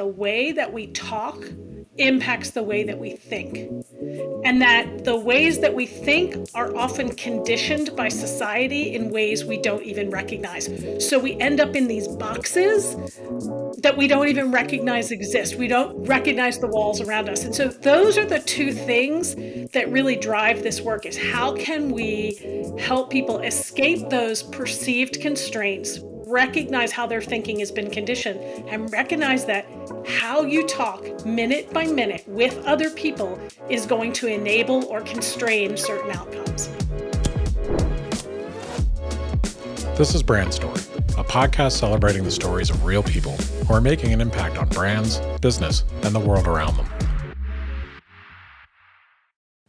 the way that we talk impacts the way that we think. And that the ways that we think are often conditioned by society in ways we don't even recognize. So we end up in these boxes that we don't even recognize exist. We don't recognize the walls around us. And so those are the two things that really drive this work, is how can we help people escape those perceived constraints, recognize how their thinking has been conditioned, and recognize that how you talk minute by minute with other people is going to enable or constrain certain outcomes. This is Brand Story, a podcast celebrating the stories of real people who are making an impact on brands, business, and the world around them.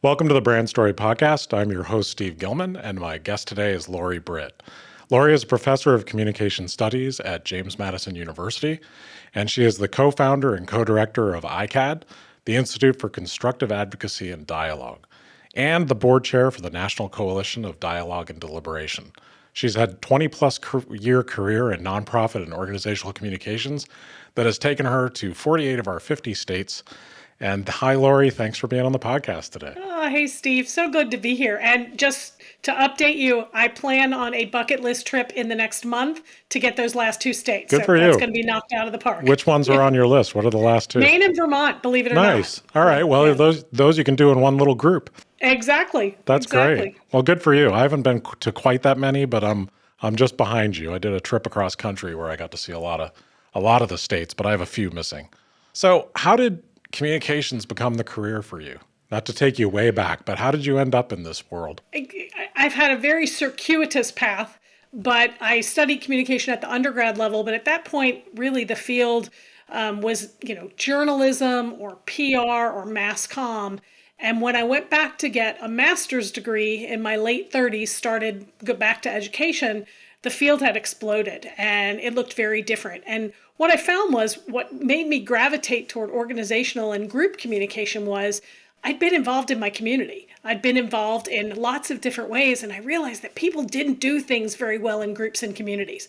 Welcome to the Brand Story podcast. I'm your host, Steve Gilman, and my guest today is Lori Britt. Lori is a professor of communication studies at James Madison University, and she is the co-founder and co-director of ICAD, the Institute for Constructive Advocacy and Dialogue, and the board chair for the National Coalition of Dialogue and Deliberation. She's had a 20-plus year career in nonprofit and organizational communications that has taken her to 48 of our 50 states. And hi, Lori. Thanks for being on the podcast today. Oh, hey, Steve. So good to be here. And just to update you, I plan on a bucket list trip in the next month to get those last two states. Good for you. That's going to be knocked out of the park. Which ones are on your list? What are the last two? Maine and Vermont, believe it or not. Nice. All right. Well, yeah. those you can do in one little group. Exactly. That's great. Well, good for you. I haven't been to quite that many, but I'm just behind you. I did a trip across country where I got to see a lot of the states, but I have a few missing. So how did communications become the career for you? Not to take you way back, but how did you end up in this world? I've had a very circuitous path, but I studied communication at the undergrad level. But at that point, really the field was, journalism or PR or mass comm. And when I went back to get a master's degree in my late 30s, go back to education, the field had exploded and it looked very different. And what I found was what made me gravitate toward organizational and group communication was I'd been involved in my community. I'd been involved in lots of different ways, and I realized that people didn't do things very well in groups and communities.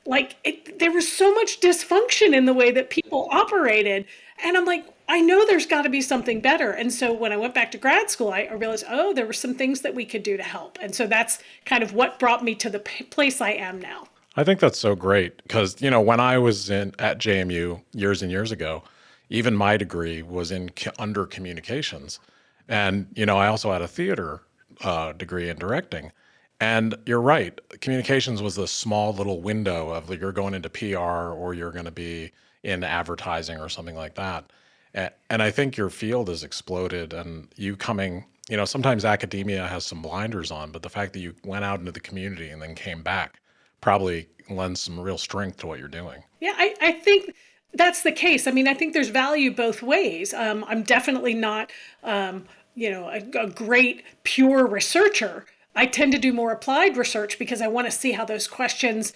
There was so much dysfunction in the way that people operated. And I'm like, I know there's got to be something better. And so when I went back to grad school, I realized, there were some things that we could do to help. And so that's kind of what brought me to the place I am now. I think that's so great because, when I was at JMU years and years ago, even my degree was in under communications. And, I also had a theater degree in directing. And you're right, communications was this small little window of you're going into PR or you're going to be in advertising or something like that. And I think your field has exploded, and you coming, sometimes academia has some blinders on, but the fact that you went out into the community and then came back probably lends some real strength to what you're doing. Yeah, I think that's the case. I mean, I think there's value both ways. I'm definitely not, a great pure researcher. I tend to do more applied research because I want to see how those questions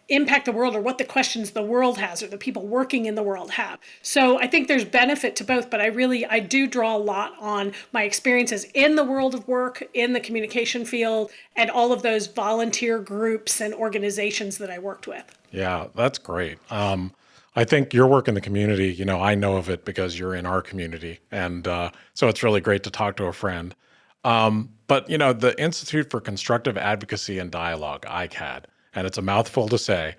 impact the world, or what the questions the world has or the people working in the world have. So I think there's benefit to both, but I do draw a lot on my experiences in the world of work, in the communication field, and all of those volunteer groups and organizations that I worked with. Yeah, that's great. I think your work in the community, I know of it because you're in our community. And so it's really great to talk to a friend. But, the Institute for Constructive Advocacy and Dialogue, ICAD, and it's a mouthful to say,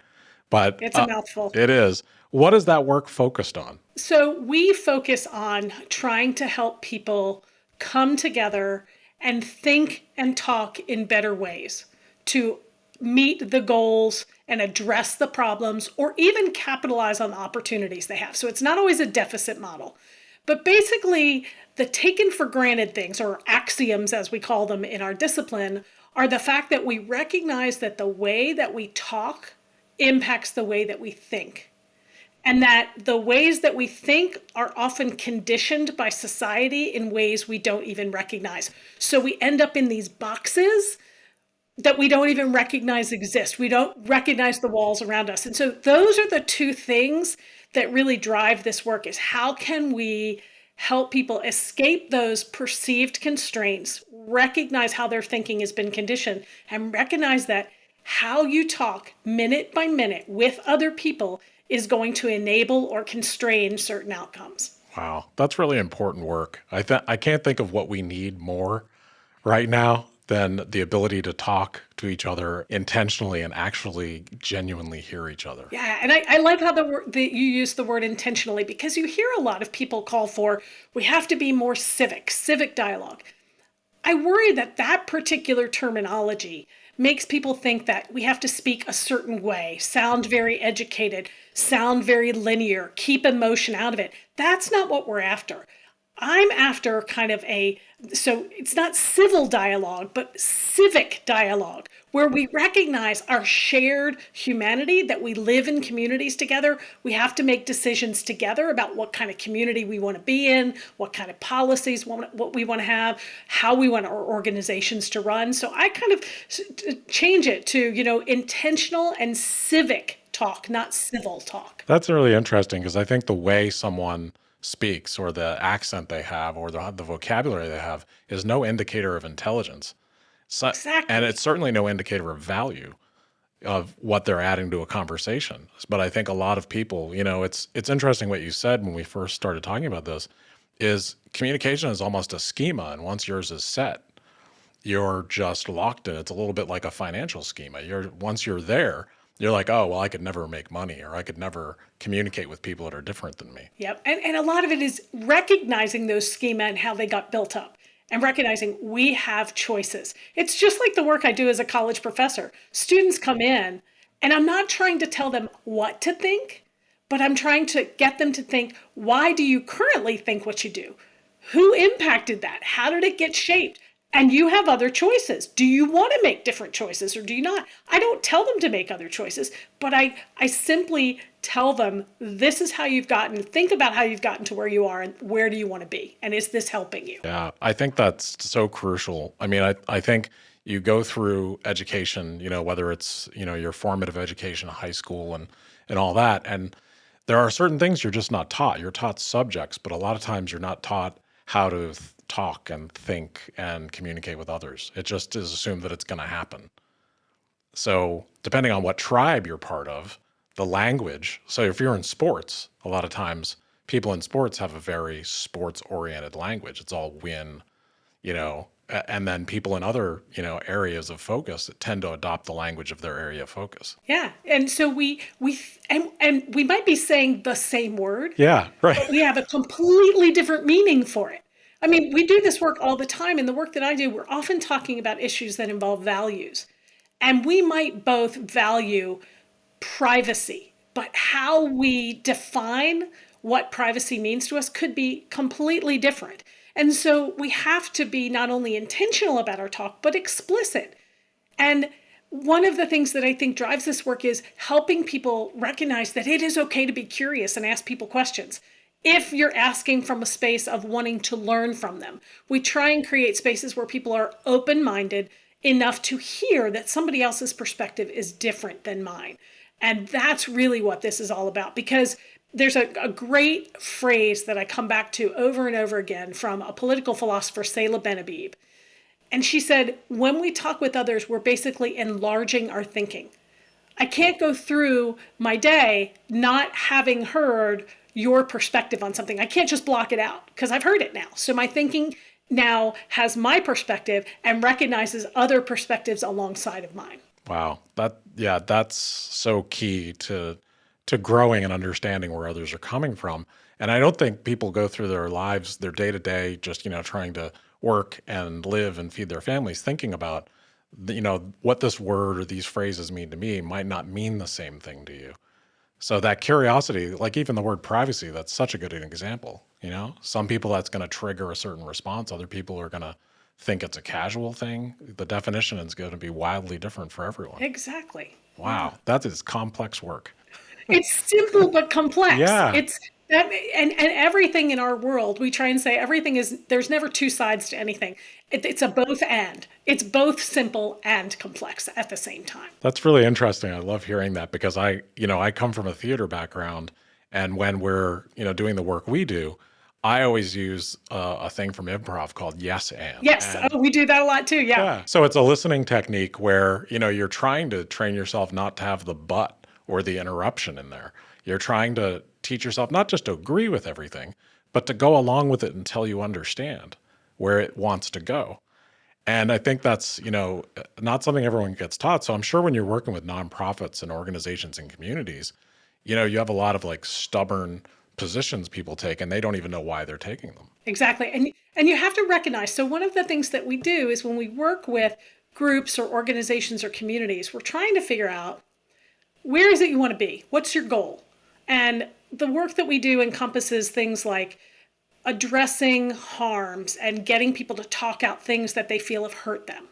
but it's a mouthful. It is. What is that work focused on? So we focus on trying to help people come together and think and talk in better ways to meet the goals and address the problems, or even capitalize on the opportunities they have. So it's not always a deficit model. But basically, the taken for granted things, or axioms as we call them in our discipline, are the fact that we recognize that the way that we talk impacts the way that we think. And that the ways that we think are often conditioned by society in ways we don't even recognize. So we end up in these boxes that we don't even recognize exist. We don't recognize the walls around us. And so those are the two things that really drive this work, is how can we help people escape those perceived constraints, recognize how their thinking has been conditioned, and recognize that how you talk minute by minute with other people is going to enable or constrain certain outcomes. Wow, that's really important work. I can't think of what we need more right now than the ability to talk to each other intentionally and actually genuinely hear each other. Yeah, and I love how that you use the word intentionally, because you hear a lot of people call for, we have to be more civic dialogue. I worry that that particular terminology makes people think that we have to speak a certain way, sound very educated, sound very linear, keep emotion out of it. That's not what we're after. I'm after kind of so it's not civil dialogue, but civic dialogue, where we recognize our shared humanity, that we live in communities together. We have to make decisions together about what kind of community we want to be in, what kind of policies, what we want to have, how we want our organizations to run. So I kind of change it to, intentional and civic talk, not civil talk. That's really interesting because I think the way someone speaks or the accent they have or the vocabulary they have is no indicator of intelligence. So, and Exactly. it's certainly no indicator of value of what they're adding to a conversation. But I think a lot of people, it's interesting what you said when we first started talking about this is communication is almost a schema. And once yours is set, you're just locked in. It's a little bit like a financial schema. Once you're there, you're like, oh, well, I could never make money or I could never communicate with people that are different than me. Yep. And a lot of it is recognizing those schema and how they got built up, and recognizing we have choices. It's just like the work I do as a college professor. Students come in and I'm not trying to tell them what to think, but I'm trying to get them to think, why do you currently think what you do? Who impacted that? How did it get shaped? And you have other choices. Do you want to make different choices or do you not? I don't tell them to make other choices, but I simply tell them, this is how you've gotten, think about how you've gotten to where you are and where do you want to be? And is this helping you? Yeah, I think that's so crucial. I mean, I think you go through education, whether it's, your formative education, high school and all that. And there are certain things you're just not taught. You're taught subjects, but a lot of times you're not taught how to talk and think and communicate with others. It just is assumed that it's going to happen. So depending on what tribe you're part of, the language. So if you're in sports, a lot of times people in sports have a very sports oriented language. It's all win, and then people in other, areas of focus tend to adopt the language of their area of focus. Yeah. And so we might be saying the same word. Yeah, right. But we have a completely different meaning for it. I mean, we do this work all the time. In the work that I do, we're often talking about issues that involve values. And we might both value privacy, but how we define what privacy means to us could be completely different. And so we have to be not only intentional about our talk, but explicit. And one of the things that I think drives this work is helping people recognize that it is okay to be curious and ask people questions. If you're asking from a space of wanting to learn from them, we try and create spaces where people are open-minded enough to hear that somebody else's perspective is different than mine. And that's really what this is all about, because there's a great phrase that I come back to over and over again from a political philosopher, Selah Benhabib. And she said, when we talk with others, we're basically enlarging our thinking. I can't go through my day not having heard your perspective on something. I can't just block it out because I've heard it now. So my thinking now has my perspective and recognizes other perspectives alongside of mine. Wow. That's so key to growing and understanding where others are coming from. And I don't think people go through their lives, their day to day, just, trying to work and live and feed their families, thinking about, what this word or these phrases mean to me might not mean the same thing to you. So that curiosity, like even the word privacy, that's such a good example. Some people that's going to trigger a certain response. Other people are going to think it's a casual thing. The definition is going to be wildly different for everyone. Exactly. Wow. That is complex work. It's simple but complex. Yeah. It's that, and everything in our world, we try and say everything is, there's never two sides to anything. It's a both and. It's both simple and complex at the same time. That's really interesting. I love hearing that because I come from a theater background, and when we're, doing the work we do, I always use a thing from improv called yes and. Yes, we do that a lot too. Yeah. So it's a listening technique where, you're trying to train yourself not to have the but or the interruption in there. You're trying to teach yourself not just to agree with everything, but to go along with it until you understand where it wants to go. And I think that's, not something everyone gets taught. So I'm sure when you're working with nonprofits and organizations and communities, you have a lot of like stubborn positions people take and they don't even know why they're taking them. Exactly. And you have to recognize, so one of the things that we do is when we work with groups or organizations or communities, we're trying to figure out, where is it you want to be? What's your goal? And the work that we do encompasses things like addressing harms and getting people to talk out things that they feel have hurt them.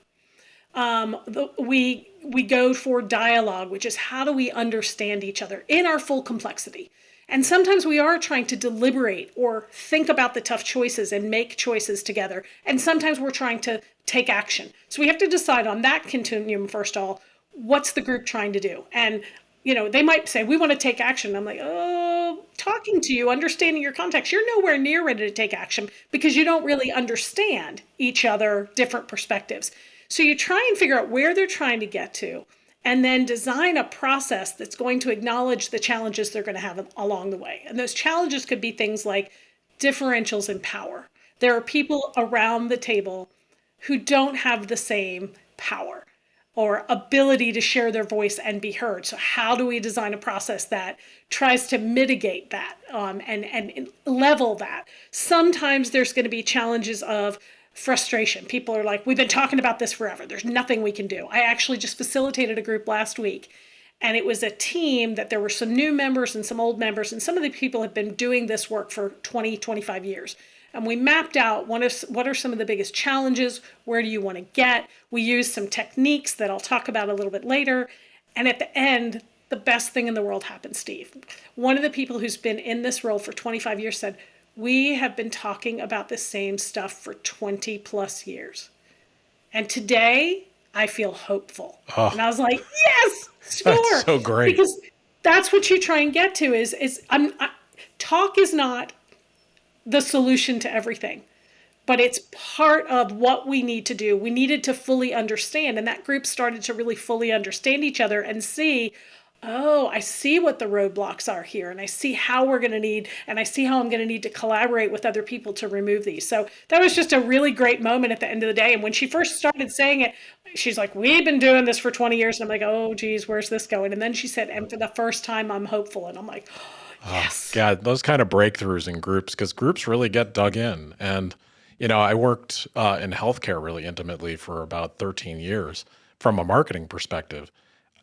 We go for dialogue, which is how do we understand each other in our full complexity. And sometimes we are trying to deliberate or think about the tough choices and make choices together. And sometimes we're trying to take action. So we have to decide on that continuum, first of all, what's the group trying to do? And they might say, we want to take action. I'm like, oh, talking to you, understanding your context, you're nowhere near ready to take action because you don't really understand each other, different perspectives. So you try and figure out where they're trying to get to, and then design a process that's going to acknowledge the challenges they're going to have along the way. And those challenges could be things like differentials in power. There are people around the table who don't have the same power or ability to share their voice and be heard. So how do we design a process that tries to mitigate that and level that? Sometimes there's going to be challenges of frustration. People are like, we've been talking about this forever. There's nothing we can do. I actually just facilitated a group last week, and it was a team that there were some new members and some old members, and some of the people have been doing this work for 20, 25 years. And we mapped out what are some of the biggest challenges, where do you want to get? We used some techniques that I'll talk about a little bit later. And at the end, the best thing in the world happened, Steve. One of the people who's been in this role for 25 years said, we have been talking about the same stuff for 20 plus years. And today I feel hopeful. Oh, and I was like, yes, sure. That's so great. Because that's what you try and get to is talk is not the solution to everything, but it's part of what we need to do. We needed to fully understand, and that group started to really fully understand each other and see, oh, I see what the roadblocks are here, and I see how we're going to need, and I see how I'm going to need to collaborate with other people to remove these. So that was just a really great moment at the end of the day. And when she first started saying it, she's like, we've been doing this for 20 years. And I'm like, oh, geez, where's this going? And then she said, and for the first time, I'm hopeful. And I'm like, yes. Oh, God, those kind of breakthroughs in groups, because groups really get dug in. And, I worked in healthcare really intimately for about 13 years from a marketing perspective,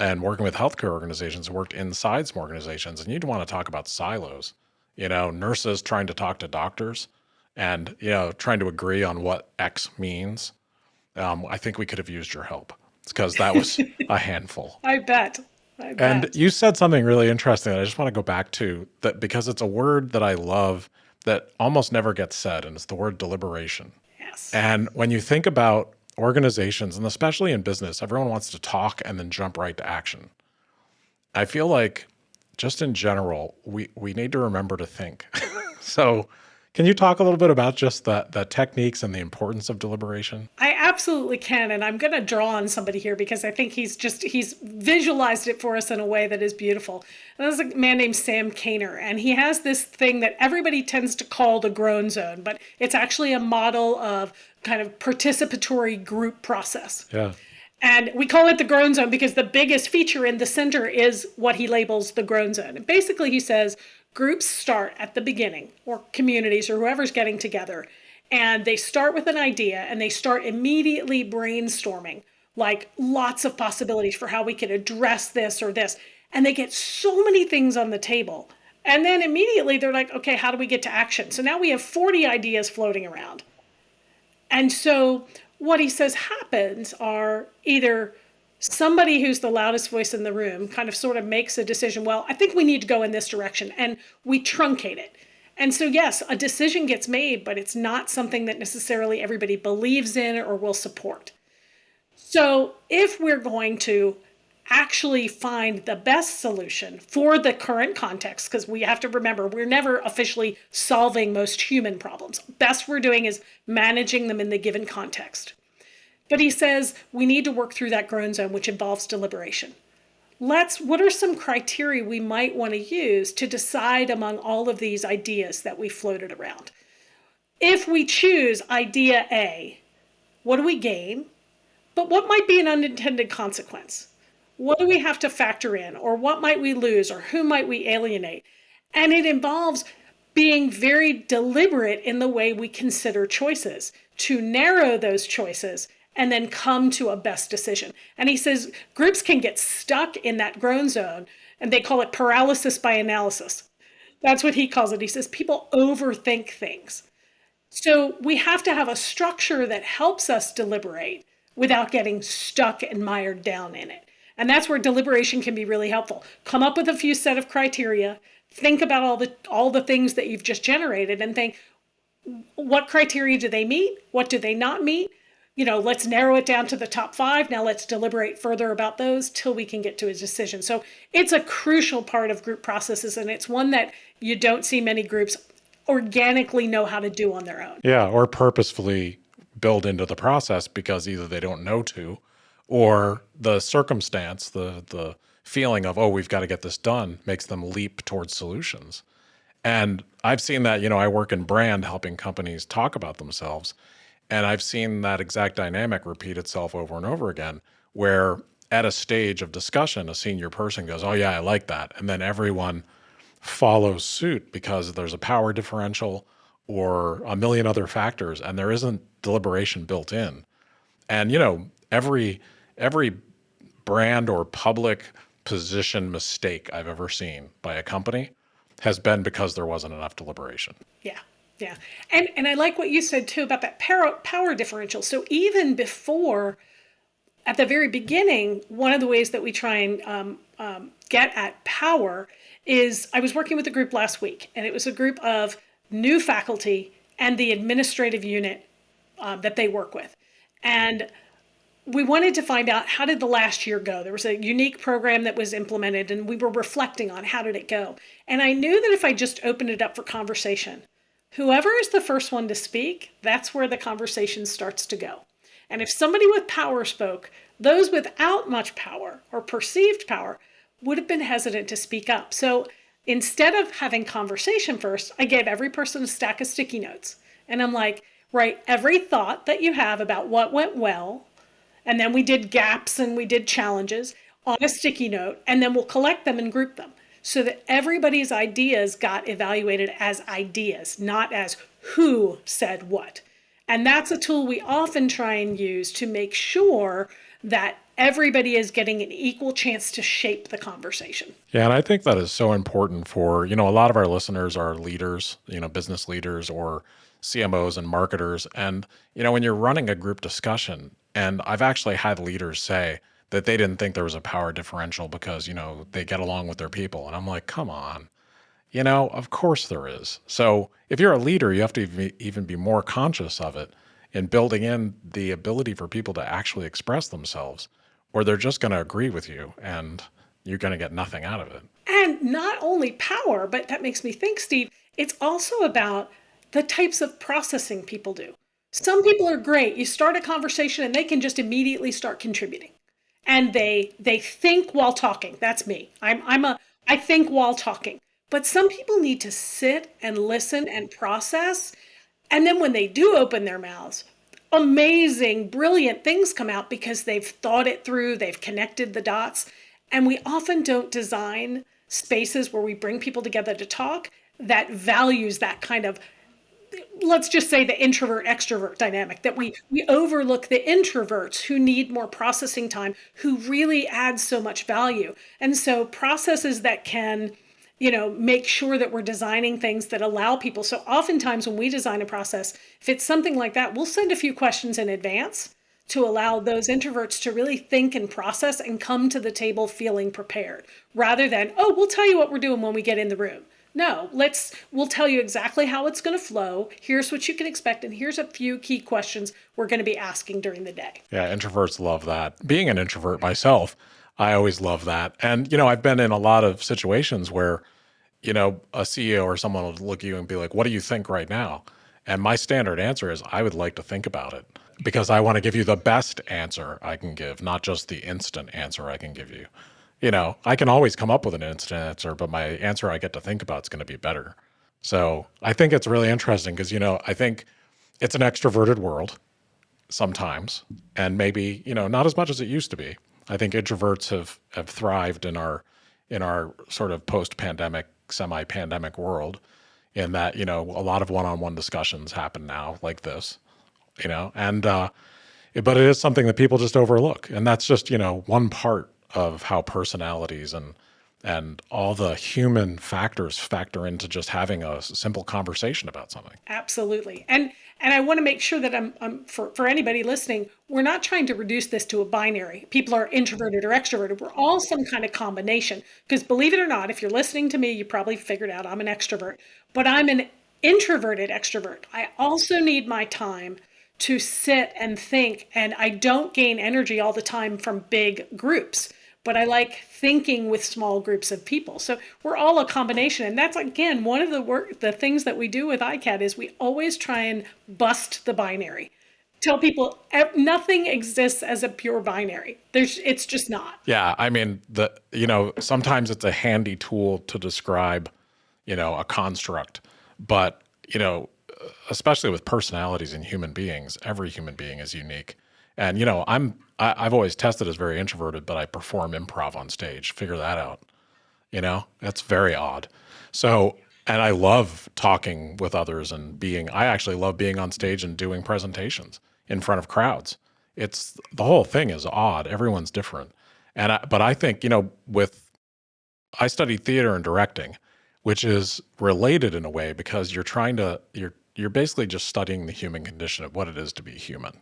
and working with healthcare organizations, worked inside some organizations. And you'd want to talk about silos, nurses trying to talk to doctors and, trying to agree on what X means. I think we could have used your help because that was a handful. I bet. And you said something really interesting that I just want to go back to, that because it's a word that I love that almost never gets said, and it's the word deliberation. Yes. And when you think about organizations, and especially in business, everyone wants to talk and then jump right to action. I feel like just in general, we need to remember to think. So can you talk a little bit about just the techniques and the importance of deliberation? I absolutely can. And I'm going to draw on somebody here because I think he's visualized it for us in a way that is beautiful. And there's a man named Sam Kainer, and he has this thing that everybody tends to call the Groan zone, but it's actually a model of kind of participatory group process. Yeah. And we call it the Groan zone because the biggest feature in the center is what he labels the Groan zone. And basically he says, groups start at the beginning, or communities or whoever's getting together, and they start with an idea and they start immediately brainstorming, like lots of possibilities for how we could address this or this. And they get so many things on the table. And then immediately they're like, okay, how do we get to action? So now we have 40 ideas floating around. And so what he says happens are either somebody who's the loudest voice in the room kind of sort of makes a decision, well, I think we need to go in this direction, and we truncate it. And so, yes, a decision gets made, but it's not something that necessarily everybody believes in or will support. So if we're going to actually find the best solution for the current context, because we have to remember, we're never officially solving most human problems. Best we're doing is managing them in the given context. But he says we need to work through that groan zone, which involves deliberation. what are some criteria we might want to use to decide among all of these ideas that we floated around? If we choose idea A, what do we gain? But what might be an unintended consequence? What do we have to factor in? Or what might we lose? Or who might we alienate? And it involves being very deliberate in the way we consider choices to narrow those choices and then come to a best decision. And he says groups can get stuck in that groan zone, and they call it paralysis by analysis. That's what he calls it. He says people overthink things. So we have to have a structure that helps us deliberate without getting stuck and mired down in it. And that's where deliberation can be really helpful. Come up with a few set of criteria, think about all the things that you've just generated and think, what criteria do they meet? What do they not meet? Let's narrow it down to the top 5. Now let's deliberate further about those till we can get to a decision. So it's a crucial part of group processes, and it's one that you don't see many groups organically know how to do on their own. Yeah, or purposefully build into the process because either they don't know to, or the circumstance, the feeling of, oh, we've got to get this done, makes them leap towards solutions. And I've seen that, I work in brand helping companies talk about themselves. And I've seen that exact dynamic repeat itself over and over again, where at a stage of discussion, a senior person goes, oh yeah, I like that. And then everyone follows suit because there's a power differential or a million other factors, and there isn't deliberation built in. And, every brand or public position mistake I've ever seen by a company has been because there wasn't enough deliberation. Yeah. Yeah. And I like what you said too about that power differential. So even before, at the very beginning, one of the ways that we try and get at power is, I was working with a group last week, and it was a group of new faculty and the administrative unit that they work with. And we wanted to find out, how did the last year go? There was a unique program that was implemented, and we were reflecting on how did it go. And I knew that if I just opened it up for conversation, whoever is the first one to speak, that's where the conversation starts to go. And if somebody with power spoke, those without much power or perceived power would have been hesitant to speak up. So instead of having conversation first, I gave every person a stack of sticky notes. And I'm like, write every thought that you have about what went well. And then we did gaps and we did challenges on a sticky note, and then we'll collect them and group them so that everybody's ideas got evaluated as ideas, not as who said what. And that's a tool we often try and use to make sure that everybody is getting an equal chance to shape the conversation. Yeah, and I think that is so important for, a lot of our listeners are leaders, business leaders or CMOs and marketers. And, when you're running a group discussion, and I've actually had leaders say that they didn't think there was a power differential because, they get along with their people. And I'm like, come on, of course there is. So if you're a leader, you have to even be more conscious of it in building in the ability for people to actually express themselves, or they're just going to agree with you and you're going to get nothing out of it. And not only power, but that makes me think, Steve, it's also about the types of processing people do. Some people are great. You start a conversation and they can just immediately start contributing. And they think while talking. That's me. I think while talking. But some people need to sit and listen and process. And then when they do open their mouths, amazing, brilliant things come out because they've thought it through, they've connected the dots. And we often don't design spaces where we bring people together to talk that values that kind of, let's just say, the introvert extrovert dynamic, that we overlook the introverts who need more processing time, who really add so much value. And so processes that can, make sure that we're designing things that allow people. So oftentimes when we design a process, if it's something like that, we'll send a few questions in advance to allow those introverts to really think and process and come to the table feeling prepared, rather than, oh, we'll tell you what we're doing when we get in the room. No, we'll tell you exactly how it's going to flow. Here's what you can expect. And here's a few key questions we're going to be asking during the day. Yeah, introverts love that. Being an introvert myself, I always love that. And, I've been in a lot of situations where, a CEO or someone will look at you and be like, what do you think right now? And my standard answer is, I would like to think about it, because I want to give you the best answer I can give, not just the instant answer I can give you. I can always come up with an instant answer, but my answer I get to think about is going to be better. So I think it's really interesting because, I think it's an extroverted world sometimes, and maybe, not as much as it used to be. I think introverts have thrived in our sort of post-pandemic, semi-pandemic world, in that, a lot of one-on-one discussions happen now like this, and but it is something that people just overlook. And that's just, one part of how personalities and all the human factors factor into just having a simple conversation about something. Absolutely. And I want to make sure that I'm for anybody listening, we're not trying to reduce this to a binary. People are introverted or extroverted. We're all some kind of combination. Because believe it or not, if you're listening to me, you probably figured out I'm an extrovert, but I'm an introverted extrovert. I also need my time to sit and think, and I don't gain energy all the time from big groups, but I like thinking with small groups of people. So we're all a combination. And that's, again, one of the things that we do with ICAD is we always try and bust the binary. Tell people nothing exists as a pure binary. It's just not. Yeah, I mean, sometimes it's a handy tool to describe, a construct, but, especially with personalities in human beings, every human being is unique. And, I've always tested as very introverted, but I perform improv on stage. Figure that out. That's very odd. So, and I love talking with others and I actually love being on stage and doing presentations in front of crowds. The whole thing is odd. Everyone's different. But I think, I studied theater and directing, which is related in a way because you're basically just studying the human condition of what it is to be human,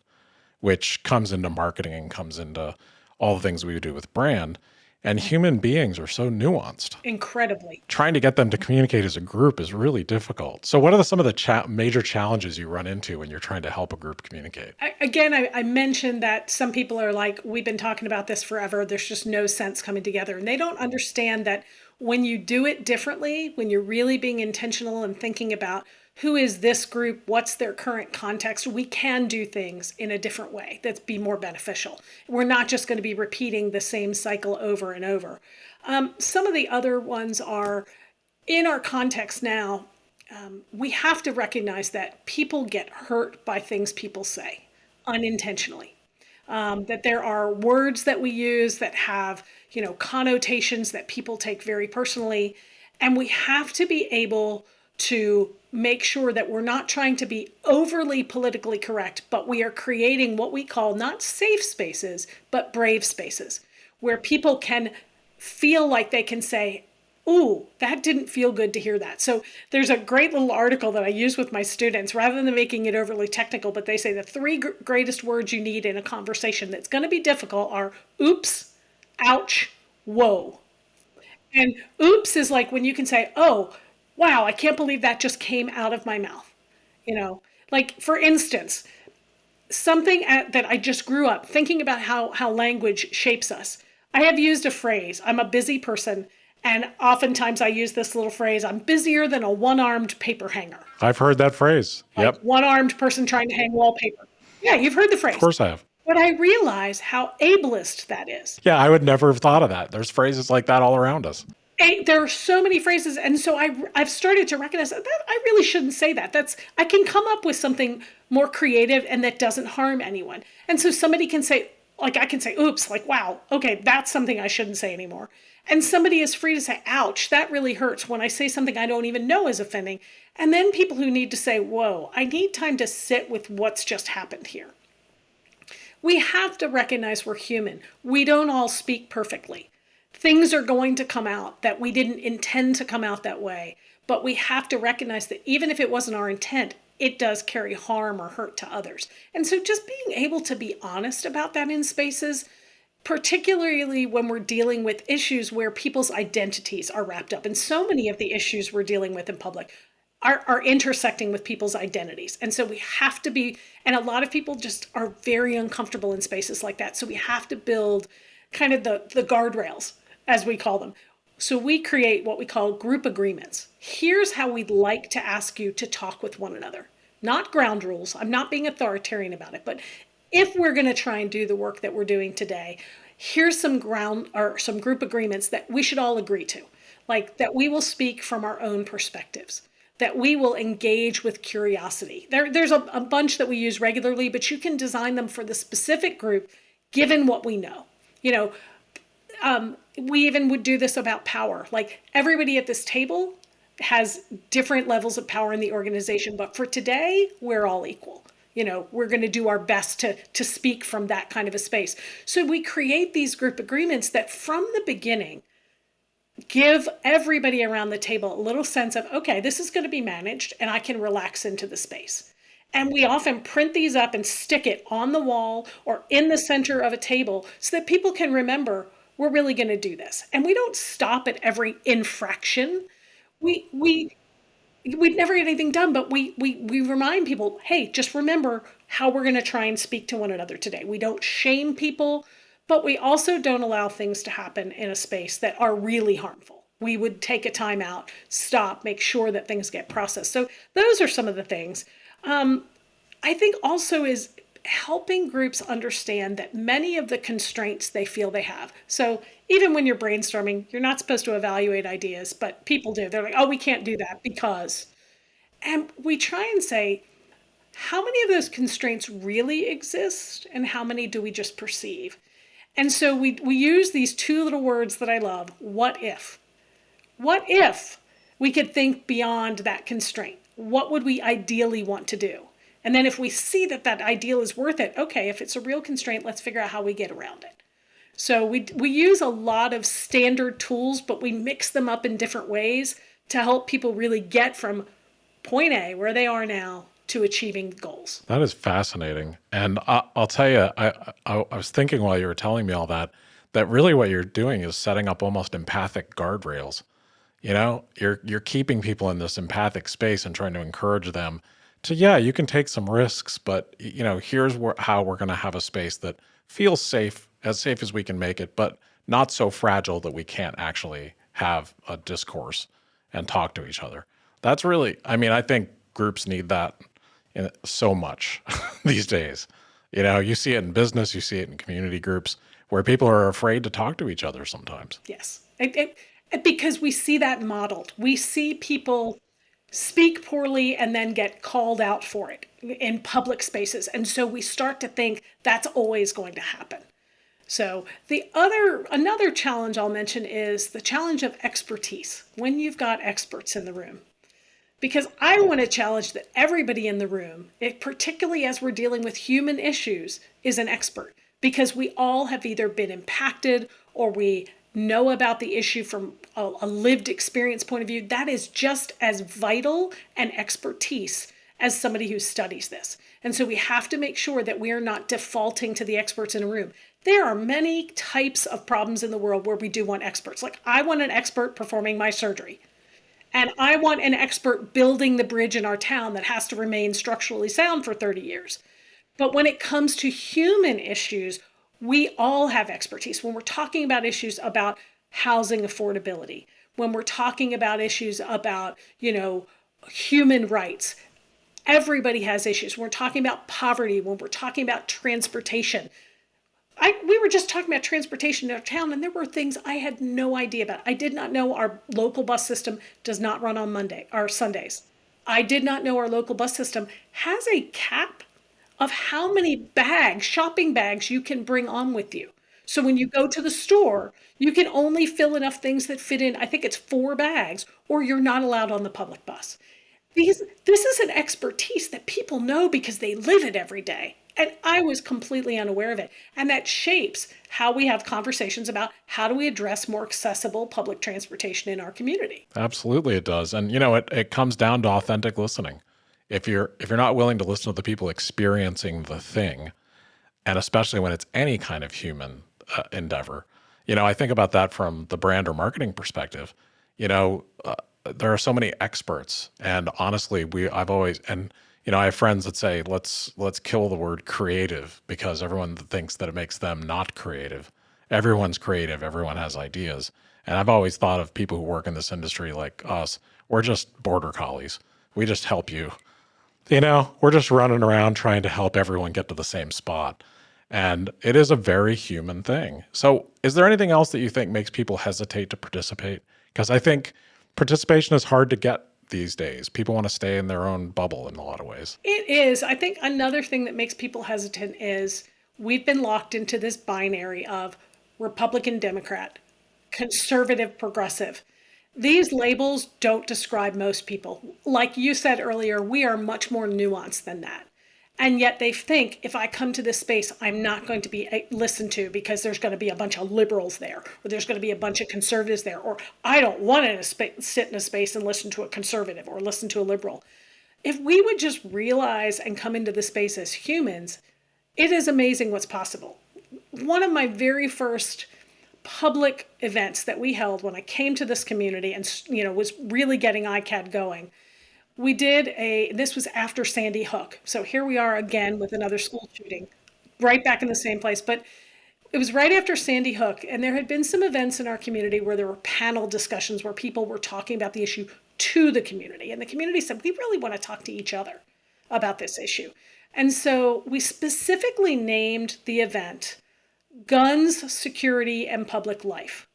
which comes into marketing and comes into all the things we do with brand. And human beings are so nuanced. Incredibly. Trying to get them to communicate as a group is really difficult. So what are some of the major challenges you run into when you're trying to help a group communicate? I mentioned that some people are like, we've been talking about this forever. There's just no sense coming together. And they don't understand that when you do it differently, when you're really being intentional and thinking about who is this group, what's their current context, we can do things in a different way that's be more beneficial. We're not just going to be repeating the same cycle over and over. Some of the other ones are in our context now. We have to recognize that people get hurt by things people say unintentionally. That there are words that we use that have, connotations that people take very personally. And we have to be able to make sure that we're not trying to be overly politically correct, but we are creating what we call not safe spaces, but brave spaces where people can feel like they can say, ooh, that didn't feel good to hear that. So there's a great little article that I use with my students rather than making it overly technical, but they say the three greatest words you need in a conversation that's going to be difficult are oops, ouch, whoa. And oops is like when you can say, oh, wow, I can't believe that just came out of my mouth. Like for instance, something that I just grew up thinking about how language shapes us. I have used a phrase, I'm a busy person, and oftentimes I use this little phrase, I'm busier than a one-armed paper hanger. I've heard that phrase. Like Yep. one-armed person trying to hang wallpaper. Yeah, you've heard the phrase. Of course I have. But I realize how ableist that is. Yeah, I would never have thought of that. There's phrases like that all around us. There are so many phrases, and so I've started to recognize that I really shouldn't say that. I can come up with something more creative and that doesn't harm anyone. And so somebody can say, like I can say, oops, like, wow, okay, that's something I shouldn't say anymore. And somebody is free to say, ouch, that really hurts when I say something I don't even know is offending. And then people who need to say, whoa, I need time to sit with what's just happened here. We have to recognize we're human. We don't all speak perfectly. Things are going to come out that we didn't intend to come out that way, but we have to recognize that even if it wasn't our intent, it does carry harm or hurt to others. And so just being able to be honest about that in spaces, particularly when we're dealing with issues where people's identities are wrapped up. And so many of the issues we're dealing with in public are intersecting with people's identities. And so we have to be, and a lot of people just are very uncomfortable in spaces like that. So we have to build kind of the guardrails, as we call them. So we create what we call group agreements. Here's how we'd like to ask you to talk with one another. Not ground rules. I'm not being authoritarian about it, but if we're going to try and do the work that we're doing today, here's some ground or some group agreements that we should all agree to, like that we will speak from our own perspectives, that we will engage with curiosity. There's a bunch that we use regularly, but you can design them for the specific group given what we know. You know, we even would do this about power. Like everybody at this table has different levels of power in the organization, but for today, we're all equal. You know, we're going to do our best to speak from that kind of a space. So we create these group agreements that from the beginning give everybody around the table a little sense of, okay, this is going to be managed and I can relax into the space. And we often print these up and stick it on the wall or in the center of a table so that people can remember we're really going to do this. And we don't stop at every infraction. We'd never get anything done, but we remind people, hey, just remember how we're going to try and speak to one another today. We don't shame people, but we also don't allow things to happen in a space that are really harmful. We would take a time out, stop, make sure that things get processed. So those are some of the things. I think also is helping groups understand that many of the constraints they feel they have. So even when you're brainstorming, you're not supposed to evaluate ideas, but people do. They're like, oh, we can't do that because. And we try and say, how many of those constraints really exist and how many do we just perceive? And so we use these two little words that I love, what if? What if we could think beyond that constraint? What would we ideally want to do? And then if we see that that ideal is worth it, okay, if it's a real constraint, let's figure out how we get around it. So we use a lot of standard tools, but we mix them up in different ways to help people really get from point A, where they are now, to achieving goals. That is fascinating. And I'll tell you, I was thinking while you were telling me all that, that really what you're doing is setting up almost empathic guardrails. You know, you're keeping people in this empathic space and trying to encourage them to, yeah, you can take some risks, but you know, here's how we're going to have a space that feels safe as we can make it, but not so fragile that we can't actually have a discourse and talk to each other. That's really, I mean, I think groups need that so much these days. You know, you see it in business, you see it in community groups where people are afraid to talk to each other sometimes. Yes. Because we see that modeled. We see people speak poorly and then get called out for it in public spaces. And so we start to think that's always going to happen. So another challenge I'll mention is the challenge of expertise when you've got experts in the room. Because I want to challenge that everybody in the room, particularly as we're dealing with human issues, is an expert. Because we all have either been impacted or we know about the issue from a lived experience point of view. That is just as vital an expertise as somebody who studies this. And so we have to make sure that we are not defaulting to the experts in a room. There are many types of problems in the world where we do want experts. Like I want an expert performing my surgery. And I want an expert building the bridge in our town that has to remain structurally sound for 30 years. But when it comes to human issues, we all have expertise. When we're talking about issues about housing affordability, when we're talking about issues about, human rights, everybody has issues. When we're talking about poverty, when we're talking about transportation. We were just talking about transportation in our town, and there were things I had no idea about. I did not know our local bus system does not run on Monday or Sundays. I did not know our local bus system has a cap of how many shopping bags you can bring on with you. So when you go to the store, you can only fill enough things that fit in, I think it's 4 bags, or you're not allowed on the public bus. This is an expertise that people know because they live it every day. And I was completely unaware of it. And that shapes how we have conversations about how do we address more accessible public transportation in our community. Absolutely it does. And it comes down to authentic listening. If you're not willing to listen to the people experiencing the thing, and especially when it's any kind of human endeavor, I think about that from the brand or marketing perspective. There are so many experts, and honestly, I have friends that say, let's kill the word creative because everyone thinks that it makes them not creative. Everyone's creative. Everyone has ideas. And I've always thought of people who work in this industry like us. We're just border collies. We just help you. We're just running around trying to help everyone get to the same spot. And it is a very human thing. So, is there anything else that you think makes people hesitate to participate? Because I think participation is hard to get these days. People want to stay in their own bubble in a lot of ways. It is. I think another thing that makes people hesitant is we've been locked into this binary of Republican, Democrat, conservative, progressive. These labels don't describe most people. Like you said earlier, we are much more nuanced than that. And yet they think if I come to this space, I'm not going to be listened to because there's going to be a bunch of liberals there, or there's going to be a bunch of conservatives there, or I don't want to sit in a space and listen to a conservative or listen to a liberal. If we would just realize and come into the space as humans, it is amazing what's possible. One of my very first public events that we held when I came to this community and was really getting ICAD going, we did this was after Sandy Hook. So here we are again with another school shooting, right back in the same place. But it was right after Sandy Hook, and there had been some events in our community where there were panel discussions where people were talking about the issue to the community. And the community said, we really want to talk to each other about this issue. And so we specifically named the event Guns, Security, and Public Life.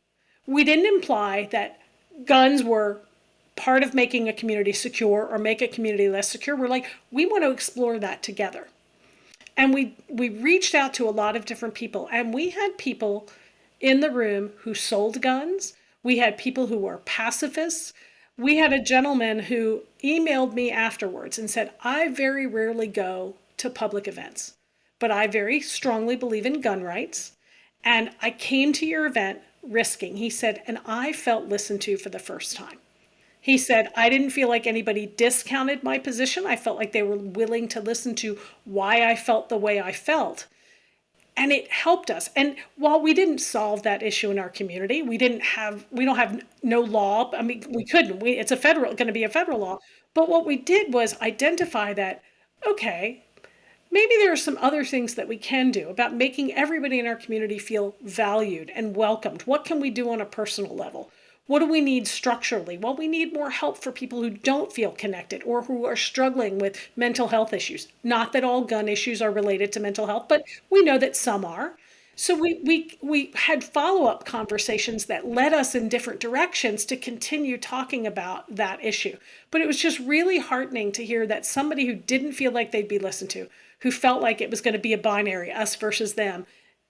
We didn't imply that guns were part of making a community secure or make a community less secure. We're like, we want to explore that together. And we reached out to a lot of different people, and we had people in the room who sold guns. We had people who were pacifists. We had a gentleman who emailed me afterwards and said, I very rarely go to public events, but I very strongly believe in gun rights. And I came to your event risking, he said, and I felt listened to for the first time. He said, I didn't feel like anybody discounted my position. I felt like they were willing to listen to why I felt the way I felt. And it helped us. And while we didn't solve that issue in our community, we don't have no law. I mean, we couldn't. It's going to be a federal law. But what we did was identify that, okay, maybe there are some other things that we can do about making everybody in our community feel valued and welcomed. What can we do on a personal level? What do we need structurally? Well, we need more help for people who don't feel connected or who are struggling with mental health issues. Not that all gun issues are related to mental health, but we know that some are. So we had follow-up conversations that led us in different directions to continue talking about that issue. But it was just really heartening to hear that somebody who didn't feel like they'd be listened to, who felt like it was going to be a binary, us versus them,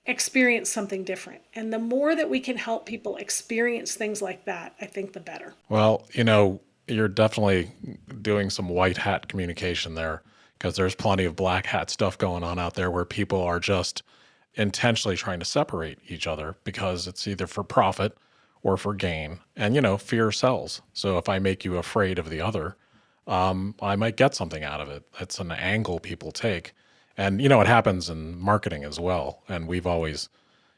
experience something different. And the more that we can help people experience things like that, I think the better. Well, you're definitely doing some white hat communication there, because there's plenty of black hat stuff going on out there where people are just intentionally trying to separate each other because it's either for profit or for gain. And, fear sells. So if I make you afraid of the other, I might get something out of it. That's an angle people take. And, it happens in marketing as well. And we've always,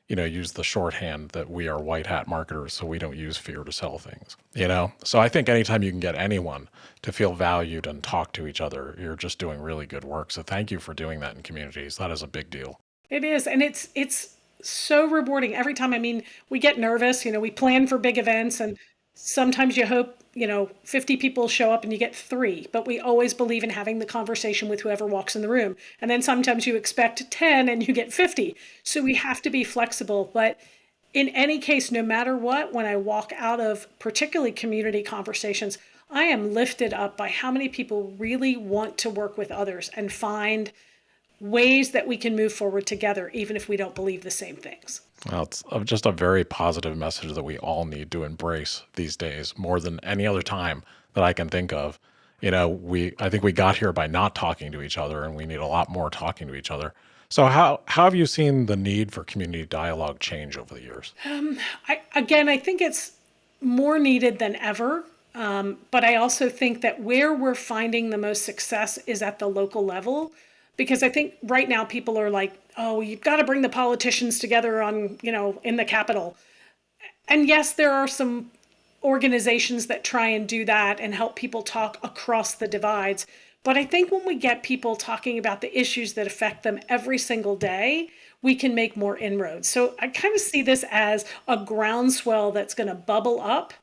used the shorthand that we are white hat marketers, so we don't use fear to sell things. So I think anytime you can get anyone to feel valued and talk to each other, you're just doing really good work. So thank you for doing that in communities. That is a big deal. It is. And it's so rewarding every time. I mean, we get nervous, we plan for big events, and sometimes you hope, 50 people show up and you get 3, but we always believe in having the conversation with whoever walks in the room. And then sometimes you expect 10 and you get 50. So we have to be flexible. But in any case, no matter what, when I walk out of particularly community conversations, I am lifted up by how many people really want to work with others and find ways that we can move forward together, even if we don't believe the same things. Well, it's just a very positive message that we all need to embrace these days more than any other time that I can think of. I think we got here by not talking to each other, and we need a lot more talking to each other. So how have you seen the need for community dialogue change over the years? I think it's more needed than ever. But I also think that where we're finding the most success is at the local level. Because I think right now people are like, oh, you've got to bring the politicians together in the Capitol. And yes, there are some organizations that try and do that and help people talk across the divides. But I think when we get people talking about the issues that affect them every single day, we can make more inroads. So I kind of see this as a groundswell that's going to bubble up.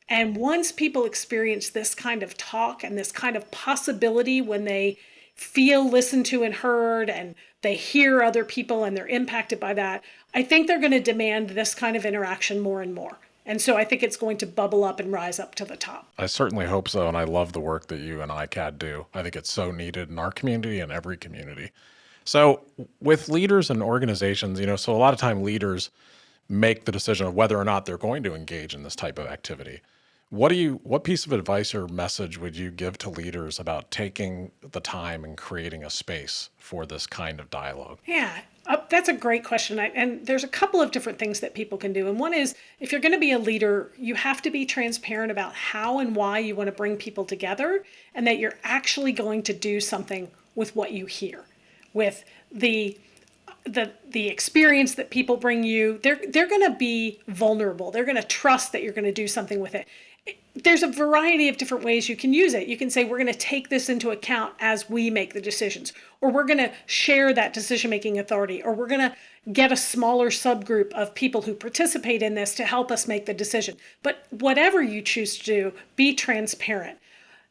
And once people experience this kind of talk and this kind of possibility when they feel listened to and heard, and they hear other people and they're impacted by that, I think they're going to demand this kind of interaction more and more. And so I think it's going to bubble up and rise up to the top. I certainly hope so, and I love the work that you and ICAD do. I think it's so needed in our community and every community. So with leaders and organizations, so a lot of time leaders make the decision of whether or not they're going to engage in this type of activity. What piece of advice or message would you give to leaders about taking the time and creating a space for this kind of dialogue? Yeah, that's a great question. And there's a couple of different things that people can do. And one is, if you're going to be a leader, you have to be transparent about how and why you want to bring people together, and that you're actually going to do something with what you hear, with the experience that people bring you. They're going to be vulnerable. They're going to trust that you're going to do something with it. There's a variety of different ways you can use it. You can say, we're going to take this into account as we make the decisions, or we're going to share that decision-making authority, or we're going to get a smaller subgroup of people who participate in this to help us make the decision. But whatever you choose to do, be transparent.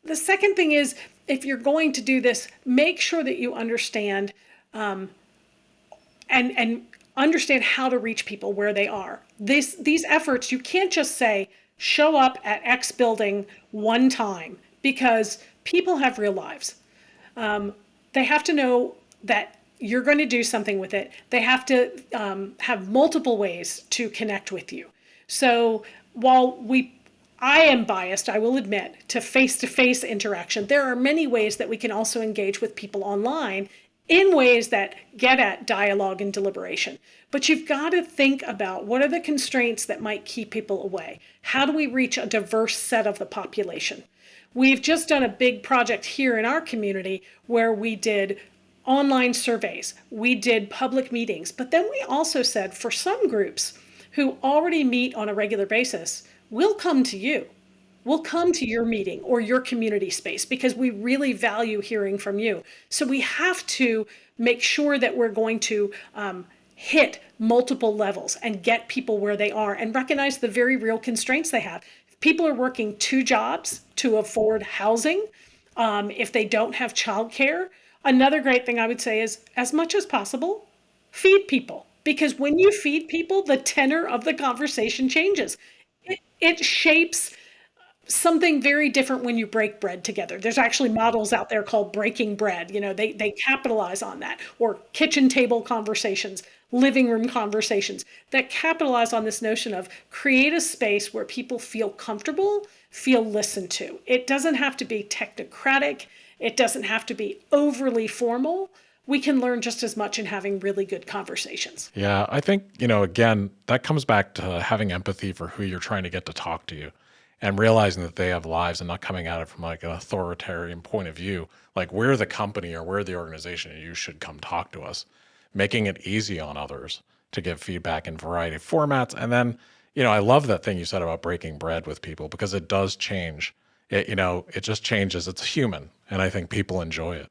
The second thing is, if you're going to do this, make sure that you understand and understand how to reach people where they are. These efforts, you can't just say, show up at X building one time, because people have real lives. They have to know that you're going to do something with it. They have to have multiple ways to connect with you. So while I am biased, I will admit, to face-to-face interaction, there are many ways that we can also engage with people online in ways that get at dialogue and deliberation. But you've got to think about, what are the constraints that might keep people away? How do we reach a diverse set of the population? We've just done a big project here in our community where we did online surveys, we did public meetings, but then we also said, for some groups who already meet on a regular basis, we'll come to you. We'll come to your meeting or your community space because we really value hearing from you. So we have to make sure that we're going to hit multiple levels and get people where they are, and recognize the very real constraints they have. If people are working 2 jobs to afford housing, if they don't have childcare, another great thing I would say is, as much as possible, feed people. Because when you feed people, the tenor of the conversation changes. It shapes something very different when you break bread together. There's actually models out there called breaking bread. They capitalize on that, or kitchen table conversations, living room conversations that capitalize on this notion of create a space where people feel comfortable, feel listened to. It doesn't have to be technocratic. It doesn't have to be overly formal. We can learn just as much in having really good conversations. Yeah, I think, again, that comes back to having empathy for who you're trying to get to talk to you, and realizing that they have lives, and not coming at it from like an authoritarian point of view. Like, we're the company or we're the organization, and you should come talk to us. Making it easy on others to give feedback in a variety of formats. And then, I love that thing you said about breaking bread with people, because it does change. It just changes. It's human. And I think people enjoy it.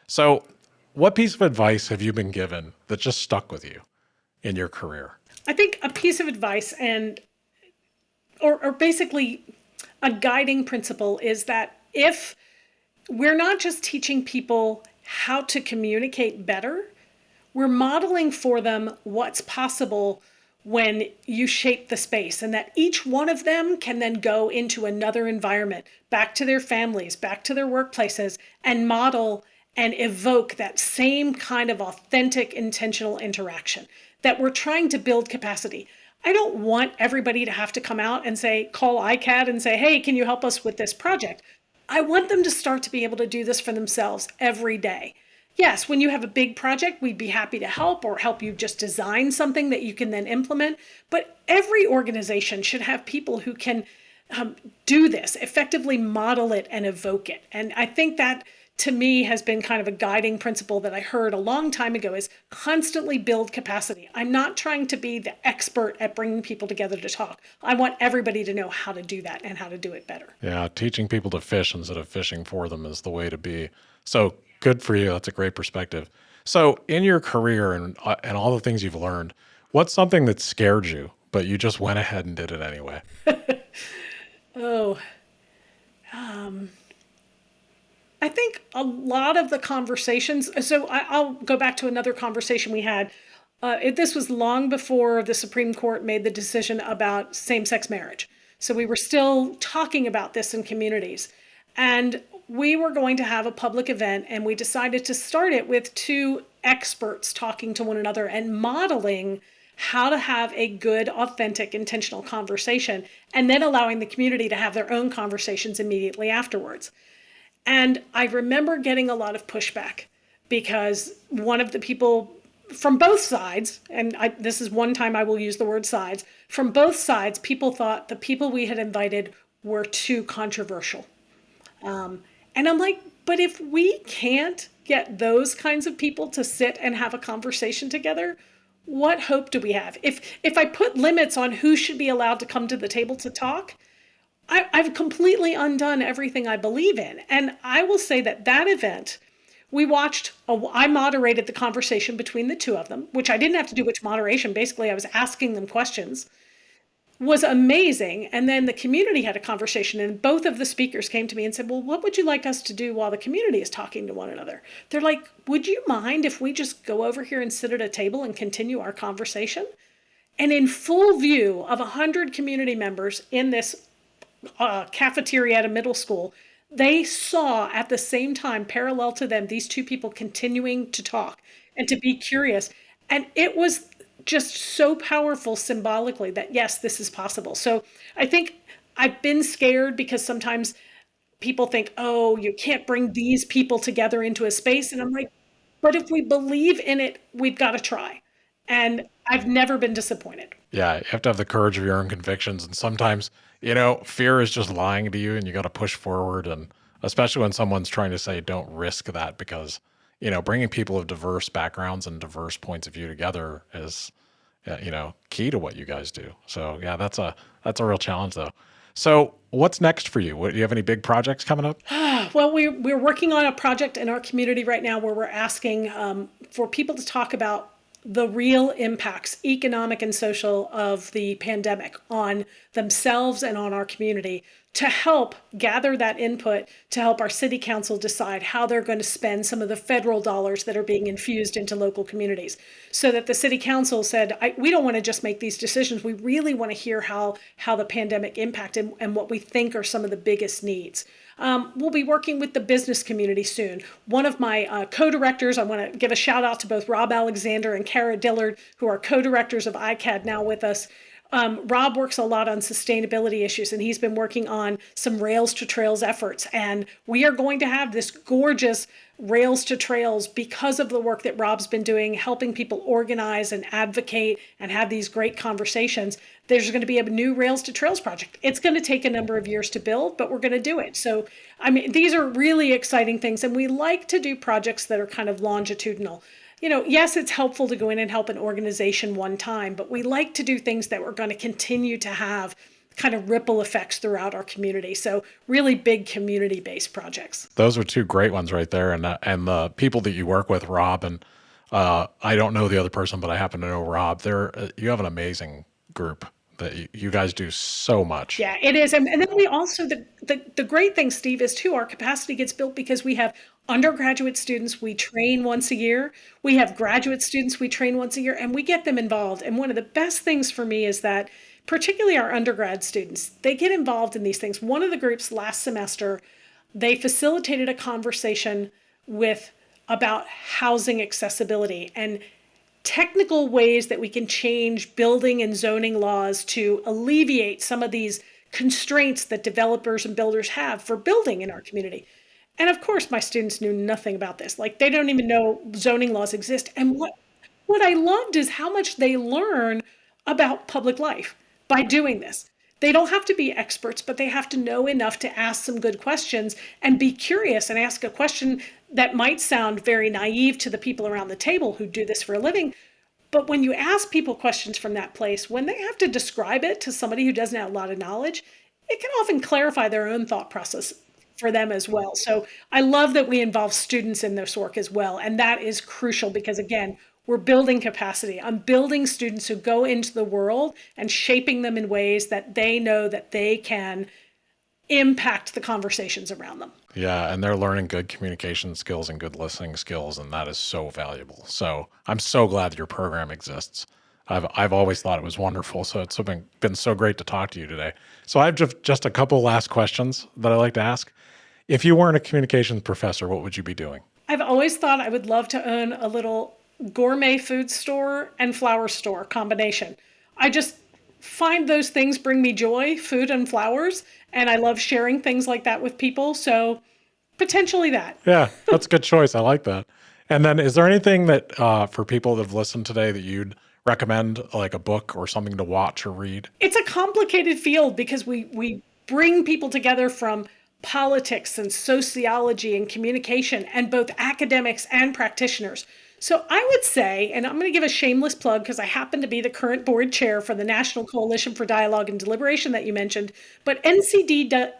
So what piece of advice have you been given that just stuck with you in your career? I think a piece of advice or basically a guiding principle is that if we're not just teaching people how to communicate better, we're modeling for them what's possible when you shape the space, and that each one of them can then go into another environment, back to their families, back to their workplaces, and model and evoke that same kind of authentic, intentional interaction, that we're trying to build capacity. I don't want everybody to have to come out and call ICAD and say, hey, can you help us with this project? I want them to start to be able to do this for themselves every day. Yes, when you have a big project, we'd be happy to help, or help you just design something that you can then implement. But every organization should have people who can do this, effectively model it and evoke it. And I think that, to me, has been kind of a guiding principle that I heard a long time ago, is constantly build capacity. I'm not trying to be the expert at bringing people together to talk. I want everybody to know how to do that and how to do it better. Yeah, teaching people to fish instead of fishing for them is the way to be. So good for you. That's a great perspective. So in your career and all the things you've learned, what's something that scared you, but you just went ahead and did it anyway? Oh, I think a lot of the conversations, so I'll go back to another conversation we had. This was long before the Supreme Court made the decision about same sex marriage. So we were still talking about this in communities. And we were going to have a public event, and we decided to start it with two experts talking to one another and modeling how to have a good, authentic, intentional conversation, and then allowing the community to have their own conversations immediately afterwards. And I remember getting a lot of pushback because one of the people from both sides, and this is one time I will use the word sides, from both sides, people thought the people we had invited were too controversial. And I'm like, but if we can't get those kinds of people to sit and have a conversation together, what hope do we have? If I put limits on who should be allowed to come to the table to talk, I've completely undone everything I believe in. And I will say that that event, I moderated the conversation between the two of them, which I didn't have to do much moderation. Basically, I was asking them questions, was amazing. And then the community had a conversation, and both of the speakers came to me and said, well, what would you like us to do while the community is talking to one another? They're like, would you mind if we just go over here and sit at a table and continue our conversation? And in full view of 100 community members in this cafeteria at a middle school, they saw at the same time, parallel to them, these two people continuing to talk and to be curious. And it was just so powerful symbolically that, yes, this is possible. So I think I've been scared because sometimes people think, oh, you can't bring these people together into a space. And I'm like, but if we believe in it, we've got to try. And I've never been disappointed. Yeah, you have to have the courage of your own convictions. And sometimes, fear is just lying to you and you got to push forward. And especially when someone's trying to say, don't risk that because, bringing people of diverse backgrounds and diverse points of view together is, key to what you guys do. So yeah, that's a real challenge though. So what's next for you? Do you have any big projects coming up? Well, we're working on a project in our community right now where we're asking for people to talk about the real impacts, economic and social, of the pandemic on themselves and on our community, to help gather that input, to help our city council decide how they're going to spend some of the federal dollars that are being infused into local communities. So that the city council said, we don't want to just make these decisions. We really want to hear how the pandemic impacted and what we think are some of the biggest needs. We'll be working with the business community soon. One of my co-directors, I want to give a shout out to both Rob Alexander and Kara Dillard, who are co-directors of ICAD now with us. Rob works a lot on sustainability issues, and he's been working on some Rails to Trails efforts. And we are going to have this gorgeous Rails to Trails because of the work that Rob's been doing, helping people organize and advocate and have these great conversations. There's going to be a new Rails to Trails project. It's going to take a number of years to build, but we're going to do it. So, these are really exciting things. And we like to do projects that are kind of longitudinal. Yes, it's helpful to go in and help an organization one time, but we like to do things that we're going to continue to have kind of ripple effects throughout our community. So really big community-based projects. Those are two great ones right there. And the people that you work with, Rob, and I don't know the other person, but I happen to know Rob. You have an amazing group that you guys do so much. Yeah, it is. And then we also, the great thing, Steve, is too, our capacity gets built because we have undergraduate students we train once a year. We have graduate students we train once a year, and we get them involved. And one of the best things for me is that particularly our undergrad students, they get involved in these things. One of the groups last semester, they facilitated a conversation about housing accessibility and technical ways that we can change building and zoning laws to alleviate some of these constraints that developers and builders have for building in our community. And of course, my students knew nothing about this. Like, they don't even know zoning laws exist. And what I loved is how much they learn about public life by doing this. They don't have to be experts, but they have to know enough to ask some good questions and be curious and ask a question that might sound very naive to the people around the table who do this for a living. But when you ask people questions from that place, when they have to describe it to somebody who doesn't have a lot of knowledge, it can often clarify their own thought process for them as well. So I love that we involve students in this work as well. And that is crucial because, again, we're building capacity. I'm building students who go into the world and shaping them in ways that they know that they can impact the conversations around them. Yeah, and they're learning good communication skills and good listening skills, and that is so valuable. So I'm so glad that your program exists. I've always thought it was wonderful. So it's been so great to talk to you today. So I've just a couple last questions that I like to ask. If you weren't a communications professor, what would you be doing? I've always thought I would love to own a little gourmet food store and flower store combination. I just find those things bring me joy, food and flowers, and I love sharing things like that with people. So potentially that. Yeah, that's a good choice. I like that. And then is there anything that for people that have listened today that you'd recommend, like a book or something to watch or read? It's a complicated field because we bring people together from politics and sociology and communication, and both academics and practitioners. So I would say, and I'm going to give a shameless plug because I happen to be the current board chair for the National Coalition for Dialogue and Deliberation that you mentioned, but ncdd.org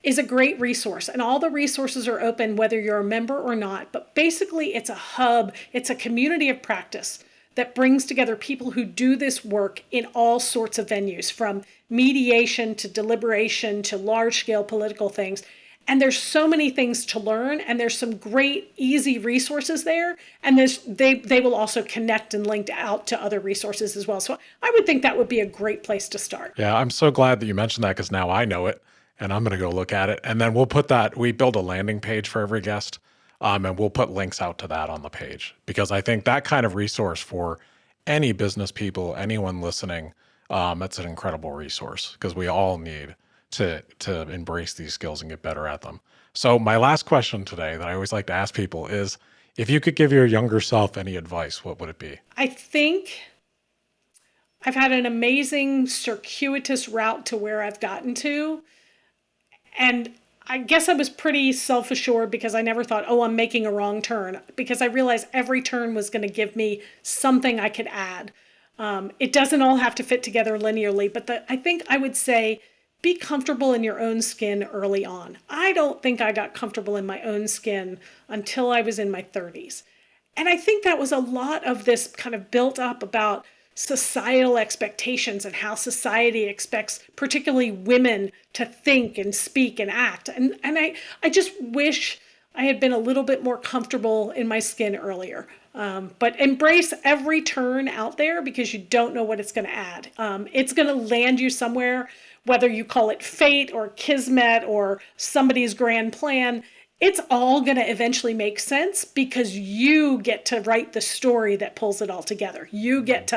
is a great resource, and all the resources are open whether you're a member or not. But basically, it's a hub, it's a community of practice that brings together people who do this work in all sorts of venues, from mediation to deliberation to large-scale political things. And there's so many things to learn, and there's some great, easy resources there. And they will also connect and link out to other resources as well. So I would think that would be a great place to start. Yeah, I'm so glad that you mentioned that because now I know it. And I'm going to go look at it. And then we build a landing page for every guest, and we'll put links out to that on the page, because I think that kind of resource for any business people, anyone listening, it's an incredible resource because we all need to embrace these skills and get better at them. So my last question today that I always like to ask people is, if you could give your younger self any advice, what would it be? I think I've had an amazing circuitous route to where I've gotten to. And I guess I was pretty self-assured because I never thought, oh, I'm making a wrong turn, because I realized every turn was going to give me something I could add. It doesn't all have to fit together linearly, but I think I would say be comfortable in your own skin early on. I don't think I got comfortable in my own skin until I was in my 30s. And I think that was a lot of this kind of built up about societal expectations and how society expects particularly women to think and speak and act. And I just wish I had been a little bit more comfortable in my skin earlier. But embrace every turn out there because you don't know what it's going to add. It's going to land you somewhere, whether you call it fate or kismet or somebody's grand plan. It's all going to eventually make sense because you get to write the story that pulls it all together. You get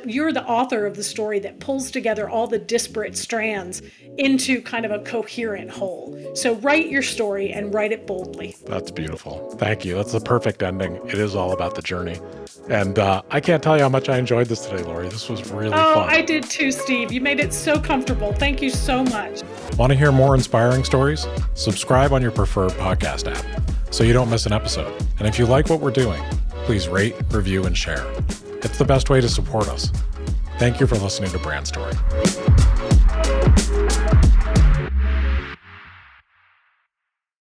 you're the author of the story that pulls together all the disparate strands into kind of a coherent whole. So write your story and write it boldly. That's beautiful. Thank you. That's the perfect ending. It is all about the journey. And I can't tell you how much I enjoyed this today, Lori. This was really fun. Oh, I did too, Steve. You made it so comfortable. Thank you so much. Want to hear more inspiring stories? Subscribe on your preferred podcast app so you don't miss an episode. And if you like what we're doing, please rate, review, and share. It's the best way to support us. Thank you for listening to Brand Story.